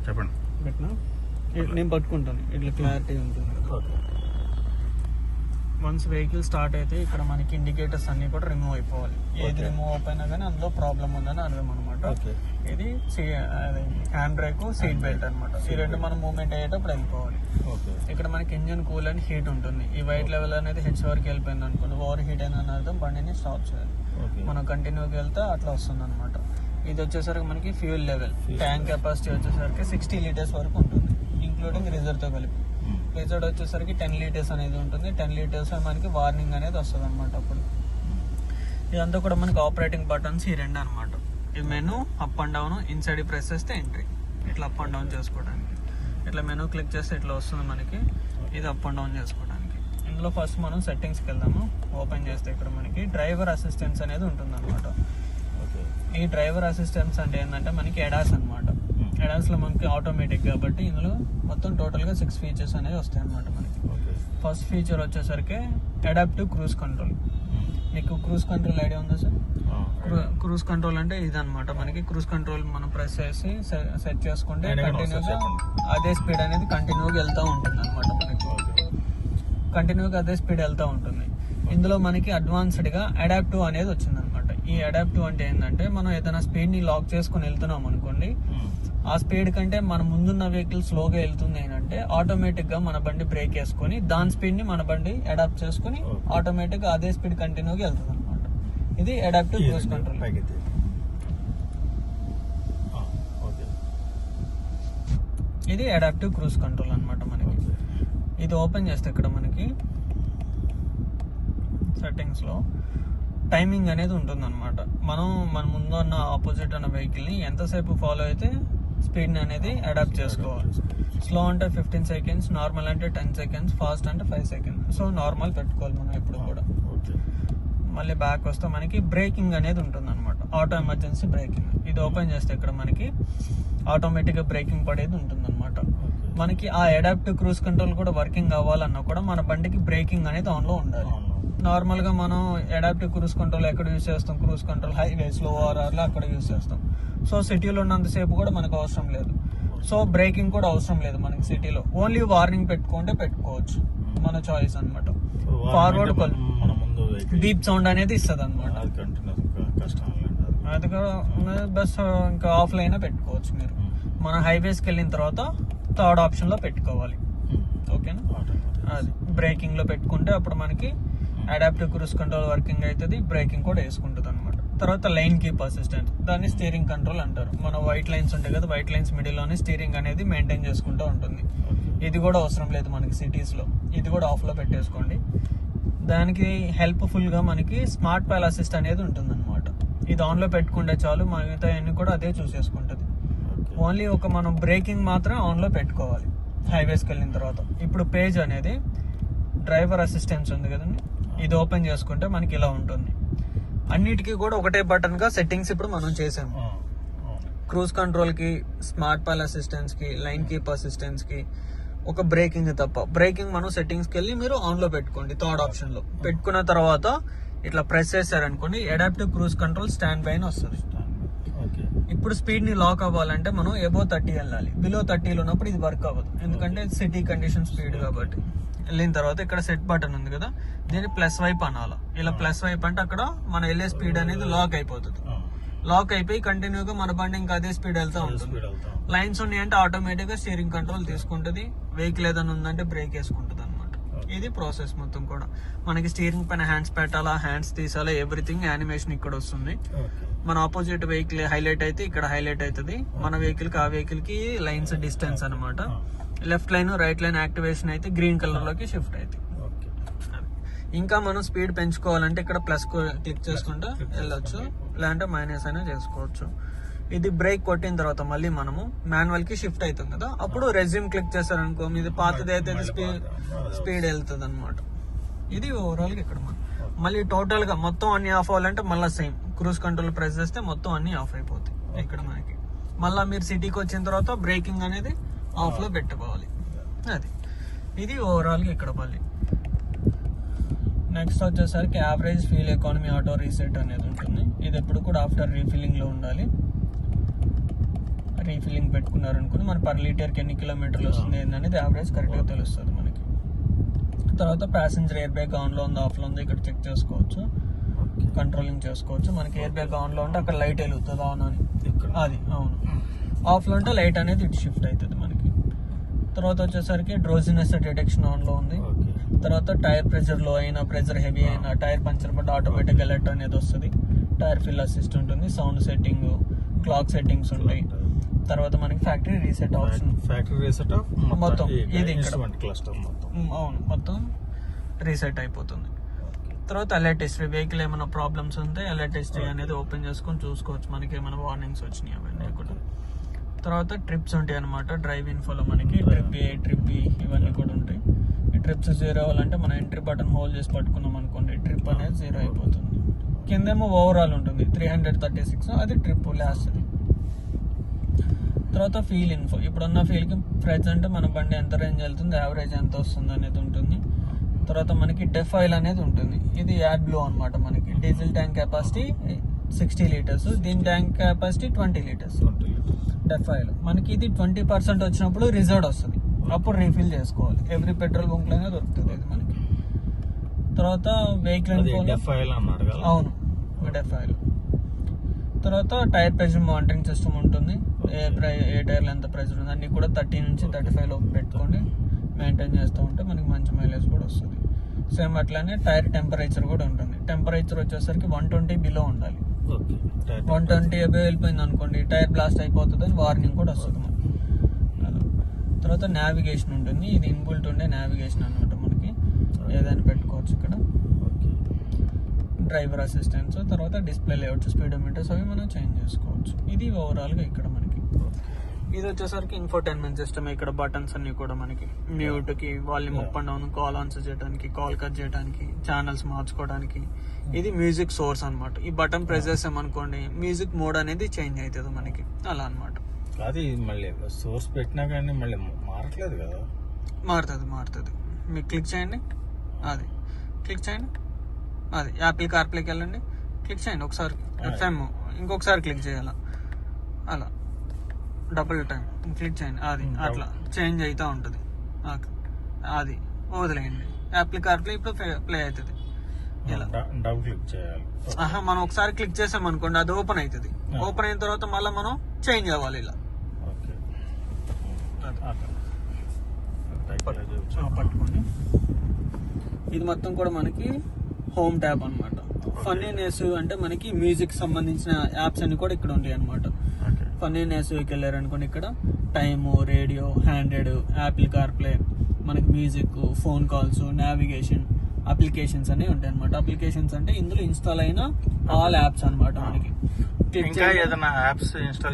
చెప్పండి. పెట్టినా నేను పట్టుకుంటాను, ఇట్లా క్లారిటీ ఉంటుంది. ఓకే. వన్స్ వెహికల్ స్టార్ట్ అయితే ఇక్కడ మనకి ఇండికేటర్స్ అన్ని కూడా రిమూవ్ అయిపోవాలి. ఏది రిమూవ్ అయిపోయినా కానీ అందులో ప్రాబ్లం ఉందని అర్థం అనమాట. ఓకే. ఇది హ్యాండ్ బ్రేక్, సీట్ బెల్ట్ అనమాట. ఈ రెండు మనం మూవ్మెంట్ అయ్యేటప్పుడు వెళ్ళిపోవాలి. ఓకే. ఇక్కడ మనకి ఇంజిన్ కూల్ అండ్ హీట్ ఉంటుంది. ఈ వైట్ లెవెల్ అనేది హెచ్ వరకు వెళ్ళిపోయింది అనుకోండి, ఓవర్ హీట్ అయిన అర్థం, బండిని స్టాప్ చేయాలి. మనం కంటిన్యూగా వెళ్తే అట్లా వస్తుంది అనమాట. ఇది వచ్చేసరికి మనకి ఫ్యూల్ లెవెల్, ట్యాంక్ కెపాసిటీ వచ్చేసరికి 60 లీటర్స్ వరకు ఉంటుంది, ఇంక్లూడింగ్ రిజర్వ్తో కలిపి. రిజర్వ్ వచ్చేసరికి 10 లీటర్స్ అనేది ఉంటుంది. 10 లీటర్స్ మనకి వార్నింగ్ అనేది వస్తుంది అనమాట. అప్పుడు ఇదంతా కూడా మనకి ఆపరేటింగ్ బటన్స్ ఈ రెండు అనమాట. ఇది menu, up and down, inside press చేస్తే ఎంట్రీ, ఇట్లా అప్ అండ్ డౌన్ చేసుకోవడానికి. ఇట్లా మెనూ క్లిక్ చేస్తే ఇట్లా వస్తుంది మనకి, ఇది అప్ అండ్ డౌన్ చేసుకోవడానికి. ఇందులో ఫస్ట్ మనం సెట్టింగ్స్కి వెళ్దాము. ఓపెన్ చేస్తే ఇక్కడ మనకి డ్రైవర్ అసిస్టెన్స్ అనేది ఉంటుంది అనమాట. ఈ డ్రైవర్ అసిస్టెన్స్ అంటే ఏంటంటే మనకి ఎడాస్ అనమాట. ఎడాస్లో మనకి ఆటోమేటిక్ కాబట్టి ఇందులో మొత్తం టోటల్గా 6 ఫీచర్స్ అనేవి వస్తాయి అనమాట మనకి. ఫస్ట్ ఫీచర్ వచ్చేసరికి అడాప్టివ్ క్రూజ్ కంట్రోల్. మీకు క్రూజ్ కంట్రోల్ ఐడియా ఉందా సార్? క్రూజ్ కంట్రోల్ అంటే ఇదనమాట. మనకి క్రూజ్ కంట్రోల్ మనం ప్రెస్ చేసి సెట్ చేసుకుంటే కంటిన్యూగా అదే స్పీడ్ అనేది కంటిన్యూగా వెళ్తూ ఉంటుంది అనమాట. మనకి కంటిన్యూగా అదే స్పీడ్ వెళ్తూ ఉంటుంది. ఇందులో మనకి అడ్వాన్స్డ్గా అడాప్టివ్ అనేది వచ్చిందనమాట. ఈ అడాప్టివ్ అంటే ఏంటంటే మనం ఏదైనా స్పీడ్ని లాక్ చేసుకుని వెళ్తున్నాం అనుకోండి, ఆ స్పీడ్ కంటే మన ముందున్న వెహికల్ స్లోగా వెళ్తుంది ఏంటంటే ఆటోమేటిక్గా మన బండి బ్రేక్ వేసుకొని దాని స్పీడ్ని మన బండి అడాప్ట్ చేసుకుని ఆటోమేటిక్గా అదే స్పీడ్ కంటిన్యూగా వెళ్తుంది అనమాట. ఇది అడాప్టివ్ క్రూజ్ కంట్రోల్. ఇది అడాప్టివ్ క్రూజ్ కంట్రోల్ అనమాట మనకి. ఇది ఓపెన్ చేస్తే ఇక్కడ మనకి సెట్టింగ్స్లో టైమింగ్ అనేది ఉంటుంది అనమాట. మనం మన ముందు ఉన్న ఆపోజిట్ ఉన్న వెహికల్ని ఎంతసేపు ఫాలో అయితే స్పీడ్ని అనేది అడాప్ట్ చేసుకోవాలి. స్లో అంటే 15 సెకండ్స్, నార్మల్ అంటే 10 సెకండ్స్, ఫాస్ట్ అంటే 5 సెకండ్స్. సో నార్మల్ పెట్టుకోవాలి మనం ఎప్పుడు కూడా. మళ్ళీ బ్యాక్ వస్తే మనకి బ్రేకింగ్ అనేది ఉంటుంది అనమాట, ఆటో ఎమర్జెన్సీ బ్రేకింగ్. ఇది ఓపెన్ చేస్తే ఇక్కడ మనకి ఆటోమేటిక్గా బ్రేకింగ్ పడేది ఉంటుంది అనమాట. మనకి ఆ అడాప్టివ్ క్రూజ్ కంట్రోల్ కూడా వర్కింగ్ అవ్వాలన్నా కూడా మన బండికి బ్రేకింగ్ అనేది ఆన్లో ఉండాలి. నార్మల్గా మనం అడాప్టివ్ క్రూజ్ కంట్రోల్ ఎక్కడ యూజ్ చేస్తాం? క్రూజ్ కంట్రోల్ హైవేస్లో, ఓఆర్ఆర్లో అక్కడ యూజ్ చేస్తాం. సో సిటీలో ఉన్నంతసేపు కూడా మనకు అవసరం లేదు. సో బ్రేకింగ్ కూడా అవసరం లేదు మనకి సిటీలో. ఓన్లీ వార్నింగ్ పెట్టుకుంటే పెట్టుకోవచ్చు, మన చాయిస్ అనమాట. ఫార్వర్డ్ బీప్ సౌండ్ అనేది ఇస్తుంది అనమాట. అది కూడా బస్ ఇంకా ఆఫ్లైన్ పెట్టుకోవచ్చు మీరు. మన హైవేస్కి వెళ్ళిన తర్వాత థర్డ్ ఆప్షన్లో పెట్టుకోవాలి. ఓకేనా? అది బ్రేకింగ్లో పెట్టుకుంటే అప్పుడు మనకి అడాప్టివ్ క్రూజ్ కంట్రోల్ వర్కింగ్ అవుతుంది, బ్రేకింగ్ కూడా వేసుకుంటుంది అనమాట. తర్వాత లైన్ కీప్ అసిస్టెంట్, దాన్ని స్టీరింగ్ కంట్రోల్ అంటారు. మన వైట్ లైన్స్ ఉంటాయి కదా, వైట్ లైన్స్ మిడిల్లోనే స్టీరింగ్ అనేది మెయింటైన్ చేసుకుంటూ ఉంటుంది. ఇది కూడా అవసరం లేదు మనకి సిటీస్లో, ఇది కూడా ఆఫ్లో పెట్టేసుకోండి. దానికి హెల్ప్ఫుల్గా మనకి స్మార్ట్ పాల్ అసిస్ట్ అనేది ఉంటుంది అనమాట. ఇది ఆన్లో పెట్టుకుంటే చాలు, మిగతా అన్ని కూడా అదే చూసేసుకుంటుంది. ఓన్లీ ఒక మనం బ్రేకింగ్ మాత్రం ఆన్లో పెట్టుకోవాలి హైవేస్కి వెళ్ళిన తర్వాత. ఇప్పుడు పేజ్ అనేది డ్రైవర్ అసిస్టెన్స్ ఉంది కదండి, ఇది ఓపెన్ చేసుకుంటే మనకి ఇలా ఉంటుంది. అన్నిటికీ కూడా ఒకటే బటన్గా సెట్టింగ్స్ ఇప్పుడు మనం చేసాము. క్రూజ్ కంట్రోల్కి, స్మార్ట్ పాల్ అసిస్టెన్స్కి, లైన్ కీప్ అసిస్టెన్స్కి, ఒక బ్రేకింగ్ తప్ప. బ్రేకింగ్ మనం సెట్టింగ్స్కి వెళ్ళి మీరు ఆన్లో పెట్టుకోండి, థర్డ్ ఆప్షన్లో పెట్టుకున్న తర్వాత ఇట్లా ప్రెస్ చేశారనుకోండి, adaptive cruise control stand by అని వస్తుంది. ఇప్పుడు స్పీడ్ని లాక్ అవ్వాలంటే మనం ఎబో 30 వెళ్ళాలి. బిలో 30లో ఉన్నప్పుడు ఇది వర్క్ అవ్వదు, ఎందుకంటే సిటీ కండిషన్ స్పీడ్ కాబట్టి. వెళ్ళిన తర్వాత ఇక్కడ సెట్ బటన్ ఉంది కదా, దీన్ని ప్లస్ వైప్ అనాలి. ఇలా ప్లస్ వైప్ అంటే అక్కడ మన వెళ్ళే స్పీడ్ అనేది లాక్ అయిపోతుంది. లాక్ అయిపోయి కంటిన్యూగా మన బండి ఇంకా అదే స్పీడ్ వెళ్తూ ఉంటుంది. లైన్స్ ఉన్నాయంటే ఆటోమేటిక్గా స్టీరింగ్ కంట్రోల్ తీసుకుంటుంది, వెహికల్ ఏదైనా ఉందంటే బ్రేక్ వేసుకుంటుంది అనమాట. ఇది ప్రాసెస్ మొత్తం కూడా. మనకి స్టీరింగ్ పైన హ్యాండ్స్ పెట్టాలా, హ్యాండ్స్ తీసాలా, ఎవ్రీథింగ్ యానిమేషన్ ఇక్కడ వస్తుంది. మన ఆపోజిట్ వెహికల్ హైలైట్ అయితే ఇక్కడ హైలైట్ అవుతుంది. మన వెహికల్ కి ఆ వెహికల్ కి లైన్స్ డిస్టెన్స్ అనమాట. Left line, right line activation అయితే గ్రీన్ కలర్ లోకి షిఫ్ట్ అవుతుంది. ఇంకా మనం స్పీడ్ పెంచుకోవాలంటే ఇక్కడ ప్లస్ క్లిక్ చేసుకుంటూ వెళ్ళొచ్చు, లేదంటే మైనస్ అయినా చేసుకోవచ్చు. ఇది బ్రేక్ కొట్టిన తర్వాత మళ్ళీ మనము మాన్యువల్ కి షిఫ్ట్ అవుతుంది కదా, అప్పుడు రెజ్యూమ్ క్లిక్ చేశారనుకో, ఇది పాతది అయితే స్పీడ్ వెళ్తుంది అనమాట. ఇది ఓవరాల్ గా ఇక్కడ మనం మళ్ళీ టోటల్ గా మొత్తం అన్ని ఆఫ్ అవ్వాలంటే మళ్ళీ సేమ్ క్రూజ్ కంట్రోల్ ప్రెస్ చేస్తే మొత్తం అన్ని ఆఫ్ అయిపోతాయి. ఇక్కడ మనకి మళ్ళీ మీరు సిటీకి వచ్చిన తర్వాత బ్రేకింగ్ అనేది ఆఫ్ లో పెట్టుకోవాలి. అది ఇది ఓవరాల్ గా ఇక్కడ మళ్ళీ. నెక్స్ట్ వచ్చేసరికి average fuel economy auto reset అనేది ఉంటుంది. ఇది ఎప్పుడు కూడా ఆఫ్టర్ రీఫిల్లింగ్ లో ఉండాలి. రీఫిల్లింగ్ పెట్టుకున్నారనుకుని మన పర్ లీటర్కి ఎన్ని కిలోమీటర్లు వస్తుంది ఏంటనేది యావరేజ్ కరెక్ట్గా తెలుస్తుంది మనకి. తర్వాత ప్యాసింజర్ ఎయిర్ బ్యాగ్ ఆన్లో ఉందో ఆఫ్లో ఉందో ఇక్కడ చెక్ చేసుకోవచ్చు, కంట్రోలింగ్ చేసుకోవచ్చు. మనకి ఎయిర్ బ్యాగ్ ఆన్లో ఉంటే అక్కడ లైట్ వెలుగుతుంది ఆన్ అని, అది అవును. ఆఫ్లో ఉంటే లైట్ అనేది ఇటు షిఫ్ట్ అవుతుంది మనకి. తర్వాత వచ్చేసరికి డ్రోజినెస్ డిటెక్షన్ ఆన్లో ఉంది. తర్వాత టైర్ ప్రెషర్ లో అయినా, ప్రెషర్ హెవీ అయినా, టైర్ పంచర్ పడ్డ ఆటోమేటిక్ అలర్ట్ అనేది వస్తుంది. టైర్ ఫిల్ అసిస్ట్ ఉంటుంది, సౌండ్ సెట్టింగ్, క్లాక్ సెట్టింగ్స్ ఉంటాయి. తర్వాత మనకి ఫ్యాక్టరీ రీసెట్ ఆప్షన్, మొత్తం ఇది క్లస్టర్ అవును మొత్తం రీసెట్ అయిపోతుంది. తర్వాత అలర్ట్ హిస్టరీ, వెహికల్ ఏమైనా ప్రాబ్లమ్స్ ఉంటే అలర్ట్ హిస్టరీ అనేది ఓపెన్ చేసుకొని చూసుకోవచ్చు, మనకి ఏమైనా వార్నింగ్స్ వచ్చినాయి అవన్నీ కూడా. తర్వాత ట్రిప్స్ ఉంటాయి అనమాట డ్రైవ్ ఇన్ఫోలో, మనకి ట్రిప్ ఏ, ట్రిప్ బి ఇవన్నీ కూడా ఉంటాయి. ఈ ట్రిప్స్ 0 అవ్వాలంటే మనం ఎంట్రీ బటన్ హోల్డ్ చేసి పట్టుకున్నాం అనుకోండి, ట్రిప్ అనేది 0 అయిపోతుంది. కిందేమో ఓవరాల్ ఉంటుంది 336, అది ట్రిప్ లాస్ట్. తర్వాత ఫీల్ ఇన్ఫో, ఇప్పుడున్న ఫీల్కి ప్రెజెంట్ మన బండి ఎంత రేంజ్ వెళ్తుంది, యావరేజ్ ఎంత వస్తుంది అనేది ఉంటుంది. తర్వాత మనకి డెఫ్ ఆయిల్ అనేది ఉంటుంది, ఇది యాడ్ బ్లో అనమాట. మనకి డీజిల్ ట్యాంక్ కెపాసిటీ 60 లీటర్స్, దీని ట్యాంక్ కెపాసిటీ 20 లీటర్స్. డెఫ్ ఆయిల్ మనకి ఇది 20% వచ్చినప్పుడు రిజర్వ్ వస్తుంది, అప్పుడు రీఫిల్ చేసుకోవాలి. ఎవ్రీ పెట్రోల్ బంక్ లోనే దొరుకుతుంది ఇది మనకి. తర్వాత వెహికల్ అవును డెఫ్ ఆయిల్. తర్వాత టైర్ ప్రెషర్ మానిటరింగ్ సిస్టమ్ ఉంటుంది, ఏ టైర్లో ఎంత ప్రెషర్ ఉంది అన్ని కూడా 30 నుంచి 35 లోపు పెట్టుకొని మెయింటైన్ చేస్తూ ఉంటే మనకి మంచి మైలేజ్ కూడా వస్తుంది. సేమ్ అట్లానే టైర్ టెంపరేచర్ కూడా ఉంటుంది. టెంపరేచర్ వచ్చేసరికి 120 బిలో ఉండాలి. 120 అబౌవ్ వెళ్ళిపోయింది అనుకోండి టైర్ బ్లాస్ట్ అయిపోతుంది అని వార్నింగ్ కూడా వస్తుంది మనకి. తర్వాత నావిగేషన్ ఉంటుంది, ఇది ఇన్బుల్ట్ ఉండే నావిగేషన్ అనమాట. మనకి ఏదైనా పెట్టుకోవచ్చు ఇక్కడ. డ్రైవర్ అసిస్టెన్స్, తర్వాత డిస్ప్లే లేఅవుట్, స్పీడోమీటర్స్ అవి మనం చేంజ్ చేసుకోవచ్చు. ఇది ఓవరాల్గా ఇక్కడ మనకి. ఇది వచ్చేసరికి ఇన్ఫోటైన్మెంట్ సిస్టమ్. ఇక్కడ బటన్స్ అన్ని కూడా మనకి మ్యూట్కి, volume up and down, call answer చేయడానికి, కాల్ కట్ చేయడానికి, ఛానల్స్ మార్చుకోవడానికి. ఇది మ్యూజిక్ సోర్స్ అనమాట. ఈ బటన్ ప్రెస్ చేసామనుకోండి మ్యూజిక్ మోడ్ అనేది చేంజ్ అవుతుంది మనకి, అలా అనమాట. అది మళ్ళీ సోర్స్ పెట్టినా కానీ మళ్ళీ మారట్లేదు కదా. మారుతుంది. మీరు క్లిక్ చేయండి, అది క్లిక్ చేయండి, అది యాపిల్ కార్ప్లేకి వెళ్ళండి, క్లిక్ చేయండి ఒకసారి, FM ఇంకొకసారి క్లిక్ చేయాలి, అలా డబుల్ టైం క్లిక్ చేయండి, అది అట్లా చేంజ్ అవుతూ ఉంటుంది. అది వదిలేయండి, యాపిల్ కార్ప్లే ఇప్పుడు ప్లే అవుతుంది. డబుల్ క్లిక్ చేయాలి. మనం ఒకసారి క్లిక్ చేసాం అనుకోండి అది ఓపెన్ అవుతుంది. ఓపెన్ అయిన తర్వాత మళ్ళీ మనం చేంజ్ అవ్వాలి ఇలా. పట్టుకోండి. ఇది మొత్తం కూడా మనకి హోమ్ ట్యాబ్ అనమాట. ఫన్నీనెస్ అంటే మనకి మ్యూజిక్ సంబంధించిన యాప్స్ అన్ని కూడా ఇక్కడ ఉంటాయి అనమాట. ఫన్నీనెస్కి వెళ్ళారనుకోండి ఇక్కడ time, radio, hundred, Apple CarPlay, మనకి music, phone calls, navigation, applications అనేవి ఉంటాయి అనమాట. అప్లికేషన్స్ అంటే ఇందులో ఇన్స్టాల్ అయిన ఆల్ యాప్స్ అనమాట. మనకి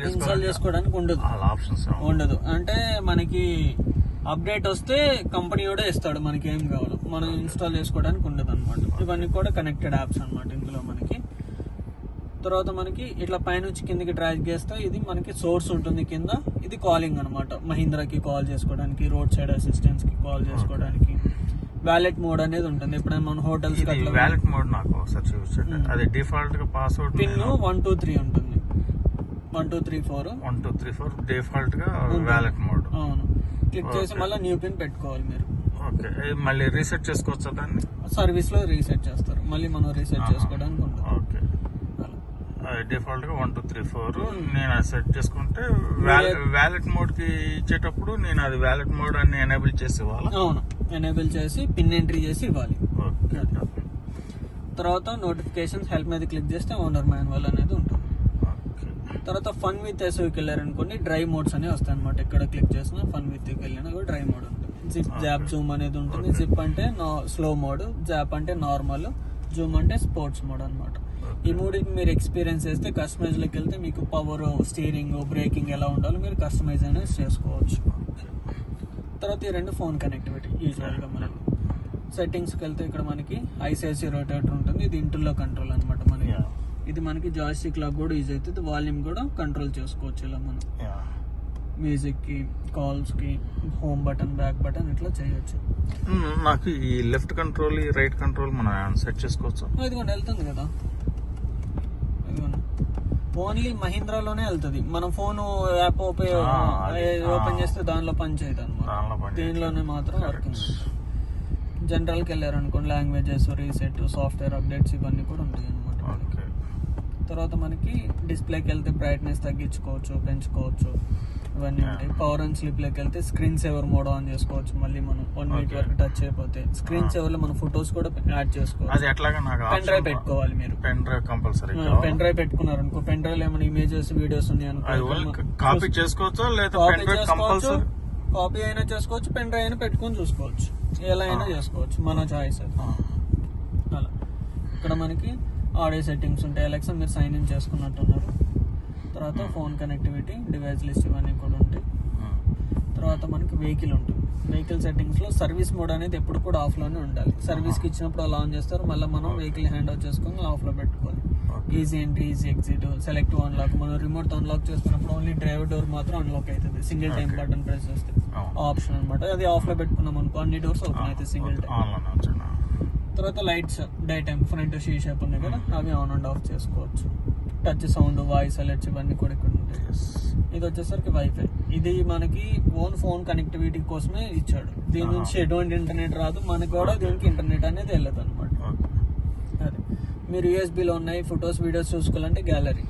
ఇన్స్టాల్ చేసుకోవడానికి ఉండదు. అంటే మనకి అప్డేట్ వస్తే కంపెనీ కూడా ఇస్తాడు మనకి ఏం కావాలో, మనం ఇన్స్టాల్ చేసుకోవడానికి ఉండదు అనమాట. ఇవన్నీ కూడా కనెక్టెడ్ యాప్స్ అనమాట ఇందులో మనకి. తర్వాత మనకి ఇట్లా పైనుంచి కిందకి డ్రాగ్ చేస్తే ఇది మనకి సోర్స్ ఉంటుంది కింద. ఇది కాలింగ్ అనమాట, మహీంద్రాకి కాల్ చేసుకోవడానికి, రోడ్ సైడ్ అసిస్టెన్స్ కి కాల్ చేసుకోవడానికి. వ్యాలెట్ మోడ్ అనేది ఉంటుంది. ఎప్పుడైనా మన హోటల్స్ వ్యాలెట్ మోడ్ నాకు ఒకసారి చూపించండి. అది డిఫాల్ట్ గా పాస్వర్డ్ పిన్ 123 ఉంటుంది, 1234 1234 డిఫాల్ట్ గా వ్యాలెట్ మోడ్. అవును, క్లిక్ చేసి మళ్ళీ న్యూ పిన్ పెట్టుకోవాలి మీరు. ఓకే, మళ్ళీ రీసెట్ చేసుకోవచ్చా దాన్ని? సర్వీస్ లో రీసెట్ చేస్తారు, మళ్ళీ మనం రీసెట్ చేసుకోవడానికి ఉంటుంది. ఓకే, డిఫాల్ట్ గా 1234 నేను అది సెట్ చేసుకుంటే వ్యాలెట్ మోడ్ కి ఇచ్చేటప్పుడు నేను అది వ్యాలెట్ మోడ్ అని ఎనేబుల్ చేసి ఇవ్వాలి. అవును, ఎనేబుల్ చేసి పిన్ ఎంట్రీ చేసి ఇవ్వాలి. తర్వాత నోటిఫికేషన్స్, హెల్ప్ మీద క్లిక్ చేస్తే ఓనర్ మాన్యువల్ అనేది ఉంటుంది. తర్వాత ఫన్ విత్ ఎస్ఓకి వెళ్ళారనుకోండి డ్రైవ్ మోడ్స్ అనేవి వస్తాయి అనమాట. ఇక్కడ క్లిక్ చేసిన ఫన్ విత్ వెళ్ళినా కూడా డ్రైవ్ మోడ్ ఉంటుంది. జిప్, జాప్, జూమ్ అనేది ఉంటుంది. జిప్ అంటే స్లో మోడ్, జాప్ అంటే నార్మల్, జూమ్ అంటే స్పోర్ట్స్ మోడ్ అనమాట. ఈ మూడింటిని మీరు ఎక్స్పీరియన్స్ చేస్తే కస్టమైజ్ లోకి వెళ్తే మీకు పవర్, స్టీరింగ్, బ్రేకింగ్ ఎలా ఉండాలో మీరు కస్టమైజ్ అనేది చేసుకోవచ్చు. తర్వాత ఈ రెండు ఫోన్ కనెక్టివిటీ. యూజువల్గా మనకి సెట్టింగ్స్కి వెళ్తే ఇక్కడ మనకి ఐసిఐసి రొటేటర్ ఉంటుంది, ఇది ఇంటర్లో కంట్రోల్ అనమాట. మనకి ఇది మనకి జాయిస్టిక్ లాగా కూడా యూజ్ అవుతుంది. వాల్యూమ్ కూడా కంట్రోల్ చేసుకోవచ్చు ఇలా మనం. మ్యూజిక్ కి, కాల్స్ కి, హోమ్ బటన్, బ్యాక్ బటన్ ఇట్లా చేయొచ్చు. నాకు ఈ లెఫ్ట్ కంట్రోల్, ఈ రైట్ కంట్రోల్ మనం సెట్ చేసుకోవచ్చు. ఇదిగోండి వెళ్తుంది కదా, ఇదిగోండి ఓన్లీ మహీంద్రాలోనే వెళ్తుంది. మనం ఫోన్ యాప్ ఓపెన్ చేస్తే దానిలో పని చేయదు అనమాట. దీనిలోనే మాత్రం వర్కింగ్. జనరల్కి వెళ్ళారు అనుకోండి, లాంగ్వేజెస్, రీసెట్, సాఫ్ట్వేర్ అప్డేట్స్ ఇవన్నీ కూడా ఉంటాయి అనమాట. తర్వాత మనకి డిస్ప్లేకి వెళ్తే బ్రైట్నెస్ తగ్గించుకోవచ్చు, పెంచుకోవచ్చు, ఇవన్నీ ఉంటాయి. పవర్ అండ్ స్లీప్లోకి వెళ్తే స్క్రీన్ సేవర్ మోడ్ ఆన్ చేసుకోవచ్చు. మళ్ళీ మనం 1 minute వరకు టచ్ అయిపోతే స్క్రీన్ సేవర్ లో మన ఫొటోస్ కూడా యాడ్ చేసుకోవచ్చు. పెన్ డ్రైవ్ పెట్టుకోవాలి మీరు. పెన్ డ్రైవ్ పెట్టుకున్నారు అనుకో, పెన్ డ్రైవ్ ఏమైనా ఇమేజెస్, వీడియోస్ ఉన్నాయి అనుకో, కాపీ చేసుకోవచ్చు. కాపీ అయినా చేసుకోవచ్చు, పెన్ డ్రైవ్ అయినా పెట్టుకొని చూసుకోవచ్చు. ఎలా అయినా చేసుకోవచ్చు, మన చాయిస్ అది. అలా ఇక్కడ మనకి ఆడియో సెట్టింగ్స్ ఉంటాయి. అలెక్సా మీరు సైన్ ఇన్ చేసుకున్నట్టున్నారు. తర్వాత ఫోన్ కనెక్టివిటీ, డివైస్ లిస్ట్ ఇవన్నీ కూడా ఉంటాయి. తర్వాత మనకి వెహికల్ ఉంటుంది. వెహికల్ సెట్టింగ్స్ లో సర్వీస్ మోడ్ అనేది ఎప్పుడు కూడా ఆఫ్ లోనే ఉండాలి. సర్వీస్ కి ఇచ్చినప్పుడు అలా ఆన్ చేస్తారు, మళ్ళీ మనం వెహికల్ హ్యాండ్ ఓవర్ చేసుకొని ఆఫ్ లో పెట్టుకోవాలి. Easy entry, easy exit, selective unlock. మనం రిమోట్ అన్లాక్ చేస్తున్నప్పుడు ఓన్లీ డ్రైవర్ డోర్ మాత్రం అన్లాక్ అవుతుంది. సింగిల్ టైం బటన్ ప్రెస్ చేస్తే ఆప్షన్ అనమాట. అది ఆఫ్ లో పెట్టుకున్నాం అనుకో, అన్ని డోర్స్ ఓపెన్ అవుతాయి సింగిల్ టైం. తర్వాత lights day time front she shape ఉన్నాయి కదా, అవి ఆన్ అండ్ ఆఫ్ చేసుకోవచ్చు. టచ్ సౌండ్, వాయిస్ అలర్ట్స్ ఇవన్నీ కూడా ఇక్కడ ఉంటాయి. ఇది వచ్చేసరికి వైఫై. ఇది మనకి ఓన్ ఫోన్ కనెక్టివిటీ కోసమే ఇచ్చాడు. దీని నుంచి ఎటువంటి ఇంటర్నెట్ రాదు, మనకు కూడా దీనికి ఇంటర్నెట్ అనేది వెళ్ళదు అనమాట. అది మీరు యూఎస్బీలో ఉన్నాయి ఫొటోస్, వీడియోస్ చూసుకోవాలంటే గ్యాలరీ,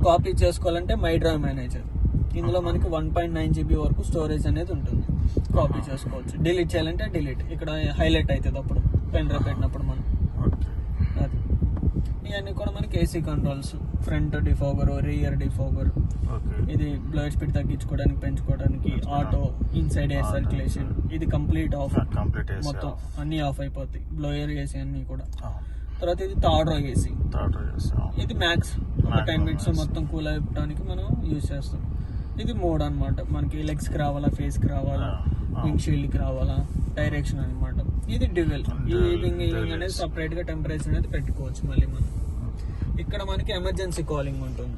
కాపీ చేసుకోవాలంటే మై డ్రైవ్ మేనేజర్. ఇందులో మనకి 1.9 GB వరకు స్టోరేజ్ అనేది ఉంటుంది. కాపీ చేసుకోవచ్చు. డిలీట్ చేయాలంటే డిలీట్, ఇక్కడ హైలైట్ అవుతుంది అప్పుడు పెన్ డ్రైవ్ పెట్టినప్పుడు మనం. అది ఇవన్నీ కూడా మనకి AC controls, front defogger, rear defogger. ఇది బ్లోయర్ స్పీడ్ తగ్గించుకోవడానికి, పెంచుకోవడానికి, ఆటో, ఇన్సైడ్ ఎయిర్ సర్క్యులేషన్. ఇది కంప్లీట్ ఆఫ్, మొత్తం అన్ని ఆఫ్ అయిపోతాయి, బ్లోయర్ ఏసీ అన్ని కూడా. తర్వాత ఇది థర్డ్ రో ఏసీ. ఇది మ్యాక్స్, ఒక 10 minutes మొత్తం కూల్ అయిపోవడానికి మనం యూజ్ చేస్తాం. ఇది మోడ్ అనమాట. మనకి లెగ్స్ కి రావాలా, ఫేస్ కి రావాలా, విండ్ షీల్డ్ కి రావాలా, డైరెక్షన్ అనమాట. ఇది డ్యూయల్. ఈవినింగ్ అనేది సపరేట్ గా టెంపరేచర్ అనేది పెట్టుకోవచ్చు. మళ్ళీ మనం ఇక్కడ మనకి ఎమర్జెన్సీ కాలింగ్ ఉంటుంది.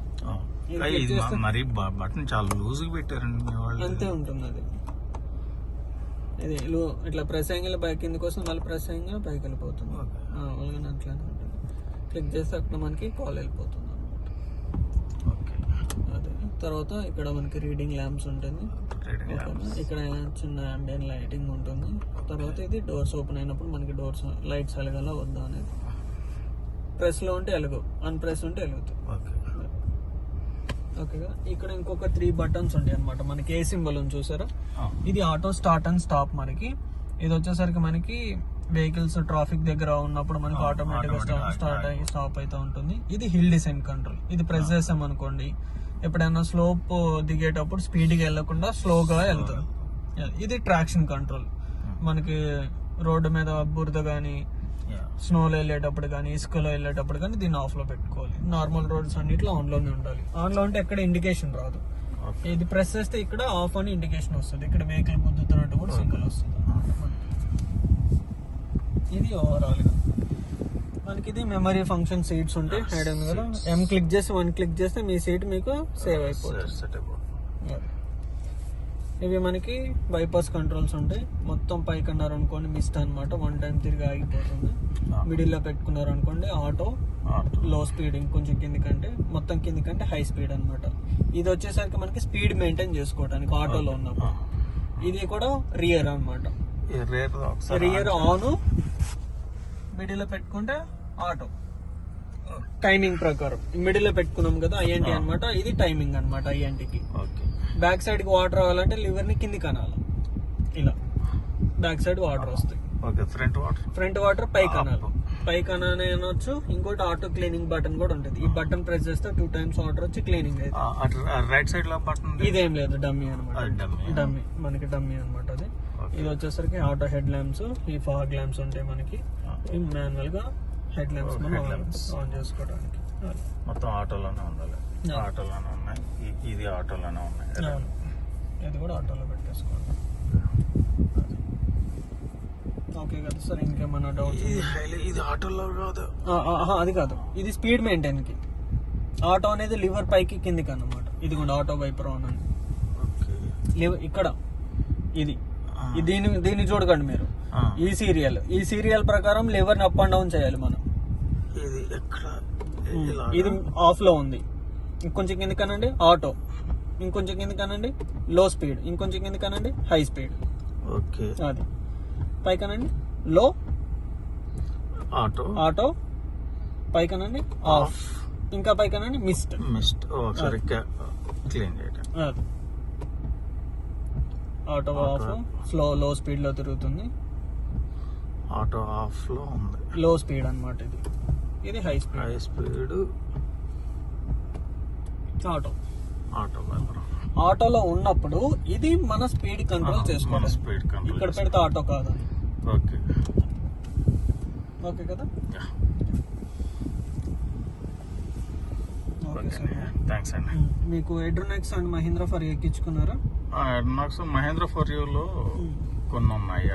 మరి బటన్ చాలా లూజ్ పెట్టారండి, అంతే ఉంటుంది. అది ఇది ఇట్లా ప్రెస్ అయ్యి బైక్ కిందకి వస్తుంది, మళ్ళీ ప్రెస్ అయ్యి బైక్ వెళ్ళిపోతుంది. అలాగే అట్లానే ఉంటుంది. క్లిక్ చేస్తే అక్కడ మనకి కాల్ వెళ్ళిపోతుంది అనమాట. అదే తర్వాత ఇక్కడ మనకి రీడింగ్ ల్యాంప్స్ ఉంటుంది. ఇక్కడ చిన్న అంబియన్ లైటింగ్ ఉంటుంది. తర్వాత ఇది డోర్స్ ఓపెన్ అయినప్పుడు మనకి డోర్స్ లైట్స్ వెలగాల వద్దా అనేది. ప్రెస్ లో ఉంటే వెలుగు, అన్ప్రెస్ ఉంటే వెలుగుతుంది. ఓకేగా. ఇక్కడ ఇంకొక 3 buttons ఉంటాయి అనమాట. మనకి ఏ సింబల్ ఉంది చూసారా, ఇది ఆటో స్టార్ట్ అండ్ స్టాప్. మనకి ఇది వచ్చేసరికి మనకి వెహికల్స్ ట్రాఫిక్ దగ్గర ఉన్నప్పుడు మనకి ఆటోమేటిక్ గా స్టార్ట్ అయ్యి స్టాప్ అవుతూ ఉంటుంది. ఇది హిల్ డిసెంట్ కంట్రోల్. ఇది ప్రెస్ చేసాం అనుకోండి, ఎప్పుడైనా స్లోప్ దిగేటప్పుడు స్పీడ్ గా వెళ్లకుండా స్లోగా వెళ్తుంది. ఇది ట్రాక్షన్ కంట్రోల్. మనకి రోడ్డు మీద బురద గానీ, స్నోలో వెళ్ళేటప్పుడు కానీ, ఇసుకలో వెళ్ళేటప్పుడు కానీ దీన్ని ఆఫ్ లో పెట్టుకోవాలి. నార్మల్ రోడ్స్ అన్నిట్లో ఆన్ లోనే ఉండాలి. ఆన్ లో ఉంటే ఎక్కడ ఇండికేషన్ రాదు. ఇది ప్రెస్ చేస్తే ఇక్కడ ఆఫ్ అని ఇండికేషన్ వస్తుంది. ఇక్కడ వెహికల్ గుద్దుతున్నట్టు కూడా సింగిల్ వస్తుంది. ఇది ఓవరాల్ గా మనకి ఇది మెమరీ ఫంక్షన్. సీట్స్ ఉంటాయి హైడ్ ఉంది కదా, క్లిక్ చేసి 1 క్లిక్ చేస్తే మీ సీట్ మీకు సేవ్ అయిపోతుంది. ఇవి మనకి బైపాస్ కంట్రోల్స్ ఉంటాయి. మొత్తం పైకి అన్నారు అనుకోండి మిస్ట్ అనమాట, 1 time తిరిగి ఆగిపోతుంది. మిడిల్ లో పెట్టుకున్నారు అనుకోండి ఆటో, లో స్పీడ్ ఇంకొంచెం కిందికంటే, మొత్తం కిందికంటే హై స్పీడ్ అనమాట. ఇది వచ్చేసరికి మనకి స్పీడ్ మెయింటైన్ చేసుకోవడానికి ఆటోలో ఉన్నప్పుడు. ఇది కూడా రియర్ అనమాట. రియర్ ఆన్, మిడిల్ లో పెట్టుకుంటే ఆటో. టైమింగ్ ప్రకారం మిడిల్ లో పెట్టుకున్నాం కదా, ఐఎన్టీ అనమాట. ఇది టైమింగ్ అనమాట ఐఎన్టీకి. బ్యాక్ సైడ్ కి వాటర్ రావాలంటే లివర్ ని కిందికి అనాలి, ఇలా బ్యాక్ సైడ్ వాటర్ వస్తాయి. ఫ్రంట్ వాటర్ పైకి అనాలి, పైకి అనాలి అనొచ్చు. ఇంకోటి ఆటో క్లీనింగ్ బటన్ కూడా ఉంటుంది. ఈ బటన్ ప్రెస్ చేస్తే 2 times వాటర్ వచ్చి క్లీనింగ్ అయితే. రైట్ సైడ్ లో బటన్ ఇదేం లేదు, డమ్మీ అనమాట. డమ్మీ మనకి డమ్మీ అనమాట అది. ఇది వచ్చేసరికి ఆటో హెడ్ ల్యాంప్స్, ఈ ఫాగ్ ల్యాంప్స్ ఉంటాయి మనకి. మాన్యువల్ గా హెడ్ ల్యాంప్స్ మనం ఆన్ చేసుకోవడానికి. మొత్తం ఆటోలోనే ఉండాలి, ఆటోలోనే ఉన్నాయి. ఇది ఆటోలోనే ఉన్నాయి. ఇది కూడా ఆటోలో పెట్టేసుకోండి. ఓకే కదా సార్, ఇంకేమన్నా డౌట్? ఇది ఆటోలో కాదు, అది కాదు. ఇది స్పీడ్ మెయింటైన్ కి. ఆటో అనేది లివర్ పైకి కిందికి అన్నమాట. ఇది కూడా ఆటో వైపర్ ఆన్ అని ఇక్కడ. ఇది దీన్ని చూడకండి మీరు. ఈ సీరియల్ ప్రకారం లివర్ అప్ అండ్ డౌన్ చేయాలి మనం. ఇది ఆఫ్ లో ఉంది. ఇంకొంచెం కింద కనండి ఆటో, ఇంకొంచెం కింద కనండి లో స్పీడ్, ఇంకొంచెం కింద కనండి హై స్పీడ్. ఓకే. అది పైకనండి లో ఆటో ఆటో, పైకనండి ఆఫ్, ఇంకా పైకనండి మిస్ట్. ఒకసారి క్లీన్ చేయటం. అది ఆటో ఆఫ్, లో స్పీడ్ లో తిరుగుతుంది. ఆటో ఆఫ్ లో ఉంది, లో స్పీడ్ అన్నమాట. ఇది high speed. High speed auto. Auto ఆటోలో ఉన్నప్పుడు ఇది మన స్పీడ్ కంట్రోల్ చేసుకోవాలి. స్పీడ్ కంట్రోల్ ఇక్కడ పెడితే ఆటో కాదు. ఓకే. ఓకే కదా. థ్యాంక్స్ అండి. మీకు ఎడ్రోనెక్స్ అండ్ మహీంద్రా ఫర్ ఎక్కించుకున్నారా? నాకు మహేంద్ర ఫర్ యూలో కొన్ని ఉన్నాయి.